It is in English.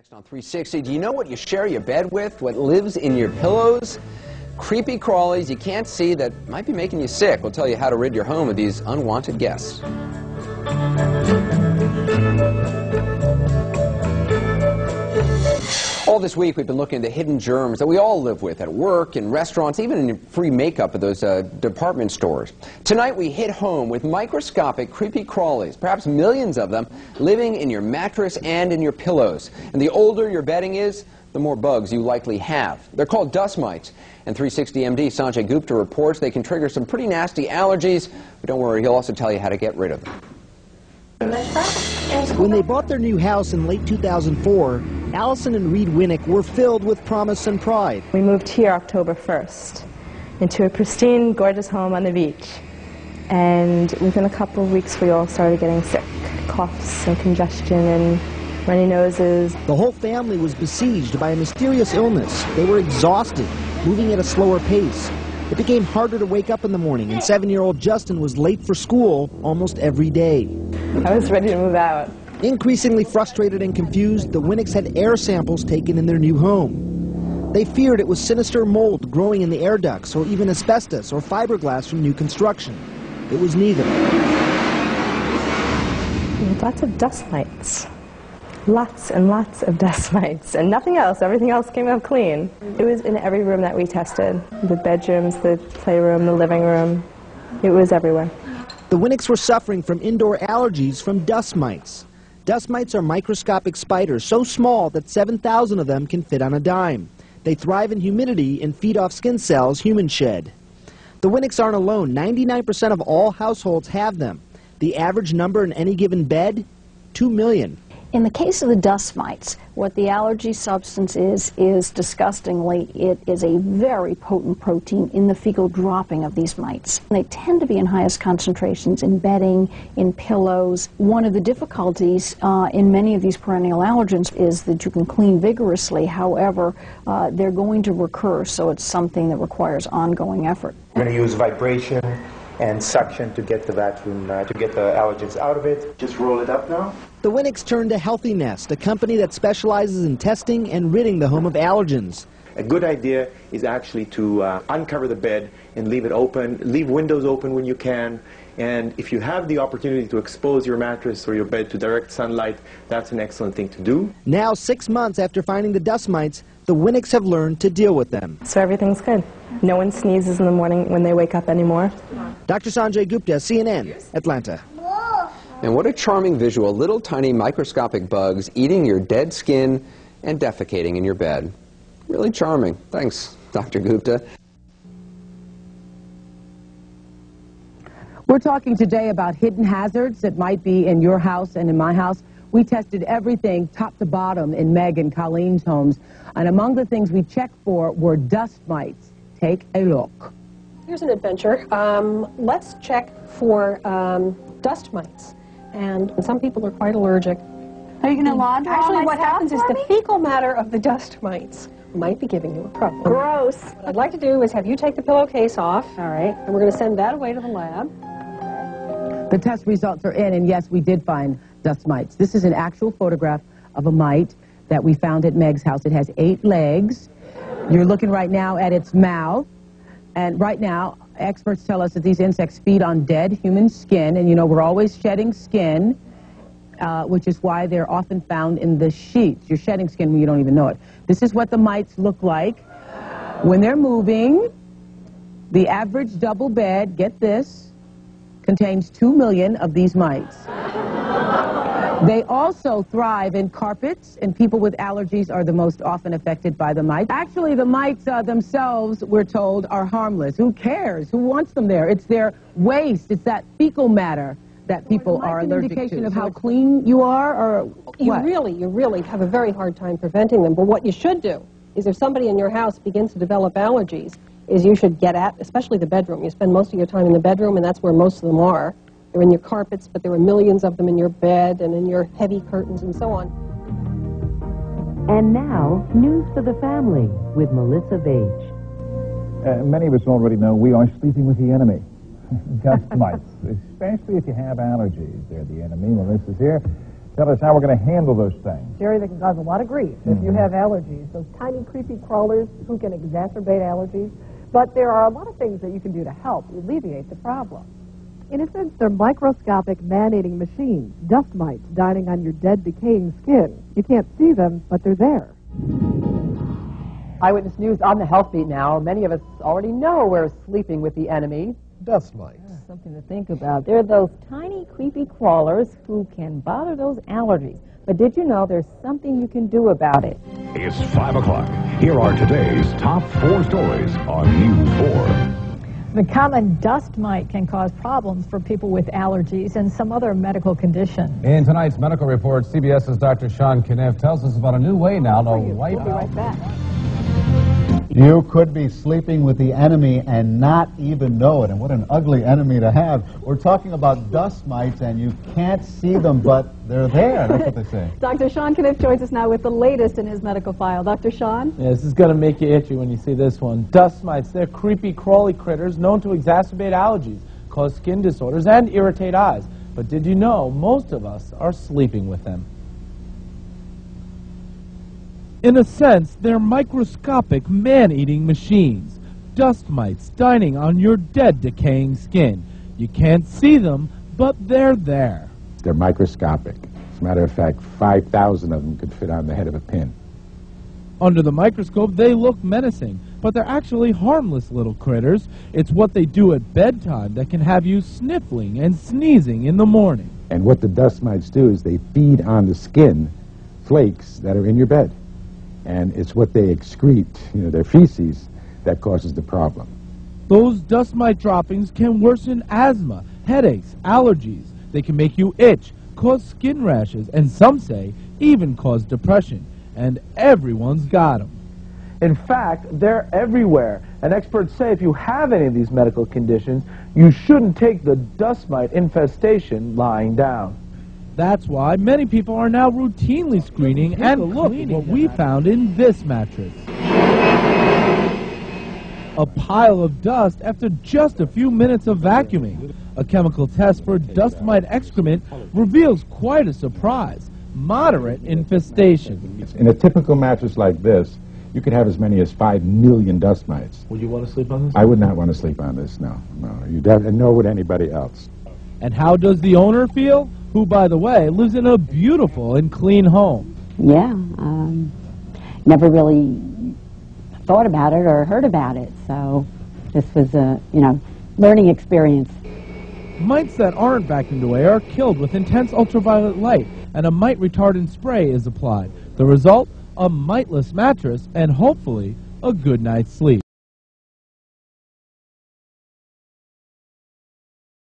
Next on 360, do you know what you share your bed with? What lives in your pillows? Creepy crawlies you can't see that might be making you sick. We'll tell you how to rid your home of these unwanted guests. All this week we've been looking into hidden germs that we all live with at work, in restaurants, even in free makeup at those department stores. Tonight we hit home with microscopic creepy crawlies, perhaps millions of them, living in your mattress and in your pillows. And the older your bedding is, the more bugs you likely have. They're called dust mites. And 360 MD Sanjay Gupta reports they can trigger some pretty nasty allergies, but don't worry, he'll also tell you how to get rid of them. When they bought their new house in late 2004, Allison and Reed Winnick were filled with promise and pride. We moved here October 1st into a pristine, gorgeous home on the beach. And within a couple of weeks, we all started getting sick. Coughs and congestion and runny noses. The whole family was besieged by a mysterious illness. They were exhausted, moving at a slower pace. It became harder to wake up in the morning, and 7-year-old Justin was late for school almost every day. I was ready to move out. Increasingly frustrated and confused, the Winnicks had air samples taken in their new home. They feared it was sinister mold growing in the air ducts, or even asbestos or fiberglass from new construction. It was neither. Lots of dust mites. Lots and lots of dust mites, and nothing else. Everything else came out clean. It was in every room that we tested. The bedrooms, the playroom, the living room. It was everywhere. The Winnicks were suffering from indoor allergies from dust mites. Dust mites are microscopic spiders so small that 7,000 of them can fit on a dime. They thrive in humidity and feed off skin cells humans shed. The Winnicks aren't alone. 99% of all households have them. The average number in any given bed, 2 million. In the case of the dust mites, what the allergy substance is disgustingly, it is a very potent protein in the fecal dropping of these mites. They tend to be in highest concentrations in bedding, in pillows. One of the difficulties in many of these perennial allergens is that you can clean vigorously. However, they're going to recur, so it's something that requires ongoing effort. We're going to use vibration and suction to get the vacuum, to get the allergens out of it. Just roll it up now. The Winnicks turned to Healthy Nest, a company that specializes in testing and ridding the home of allergens. A good idea is actually to uncover the bed and leave it open, leave windows open when you can, and if you have the opportunity to expose your mattress or your bed to direct sunlight, that's an excellent thing to do. Now, 6 months after finding the dust mites, the Winnicks have learned to deal with them. So everything's good. No one sneezes in the morning when they wake up anymore. Dr. Sanjay Gupta, CNN, Atlanta. And what a charming visual, little tiny microscopic bugs eating your dead skin and defecating in your bed. Really charming. Thanks, Dr. Gupta. We're talking today about hidden hazards that might be in your house and in my house. We tested everything top to bottom in Meg and Colleen's homes, and among the things we checked for were dust mites. Take a look. Here's an adventure. Let's check for dust mites. And some people are quite allergic. Are you going to launder all Actually, my what stuff happens is for the me? fecal matter of the dust mites might be giving you a problem. Gross. What I'd like to do is have you take the pillowcase off. All right. And we're going to send that away to the lab. The test results are in, and yes, we did find dust mites. This is an actual photograph of a mite that we found at Meg's house. It has 8 legs. You're looking right now at its mouth. And right now, experts tell us that these insects feed on dead human skin, and you know we're always shedding skin, which is why they're often found in the sheets. You're shedding skin when you don't even know it. This is what the mites look like when they're moving. The average double bed, get this, contains 2 million of these mites. They also thrive in carpets, and people with allergies are the most often affected by the mites. Actually, the mites themselves, we're told, are harmless. Who cares? Who wants them there? It's their waste. It's that fecal matter that people are allergic to. Indication of how clean you are, or what? You really have a very hard time preventing them. But what you should do is if somebody in your house begins to develop allergies, is you should get at, especially the bedroom. You spend most of your time in the bedroom, and that's where most of them are. They're in your carpets, but there are millions of them in your bed and in your heavy curtains and so on. And now, news for the family with Melissa Bage. Many of us already know we are sleeping with the enemy, dust mites, especially if you have allergies. They're the enemy. Melissa's here Tell us how we're going to handle those things. Jerry, they can cause a lot of grief if you have allergies. Those tiny, creepy crawlers who can exacerbate allergies. But there are a lot of things that you can do to help alleviate the problem. In a sense, they're microscopic man-eating machines, dust mites dining on your dead, decaying skin. You can't see them, but they're there. Eyewitness News on the Health Beat now. Many of us already know we're sleeping with the enemy. Dust mites. Something to think about. They're those tiny, creepy crawlers who can bother those allergies. But did you know there's something you can do about it? It's 5 o'clock. Here are today's top 4 stories on News 4. The common dust mite can cause problems for people with allergies and some other medical conditions. In tonight's medical report, CBS's Dr. Sean Kniff tells us about a new way now to wipe out. We'll be right back. You could be sleeping with the enemy and not even know it. And what an ugly enemy to have. We're talking about dust mites, and you can't see them, but they're there. That's what they say. Dr. Sean Kniff joins us now with the latest in his medical file. Dr. Sean? Yeah, this is going to make you itchy when you see this one. Dust mites, they're creepy, crawly critters known to exacerbate allergies, cause skin disorders, and irritate eyes. But did you know most of us are sleeping with them? In a sense, they're microscopic man-eating machines. Dust mites dining on your dead, decaying skin. You can't see them, but they're there. They're microscopic. As a matter of fact, 5,000 of them could fit on the head of a pin. Under the microscope, they look menacing, but they're actually harmless little critters. It's what they do at bedtime that can have you sniffling and sneezing in the morning. And what the dust mites do is they feed on the skin flakes that are in your bed. And it's what they excrete, their feces, that causes the problem. Those dust mite droppings can worsen asthma, headaches, allergies. They can make you itch, cause skin rashes, and some say even cause depression. And everyone's got them. In fact, they're everywhere. And experts say if you have any of these medical conditions, you shouldn't take the dust mite infestation lying down. That's why many people are now routinely screening and look at what we found in this mattress. A pile of dust after just a few minutes of vacuuming. A chemical test for dust mite excrement reveals quite a surprise. Moderate infestation. In a typical mattress like this, you could have as many as 5 million dust mites. Would you want to sleep on this? I would not want to sleep on this, no. And nor would anybody else. And how does the owner feel? Who, by the way, lives in a beautiful and clean home. Yeah, never really thought about it or heard about it, so this was a, learning experience. Mites that aren't vacuumed away are killed with intense ultraviolet light, and a mite retardant spray is applied. The result? A miteless mattress and hopefully a good night's sleep.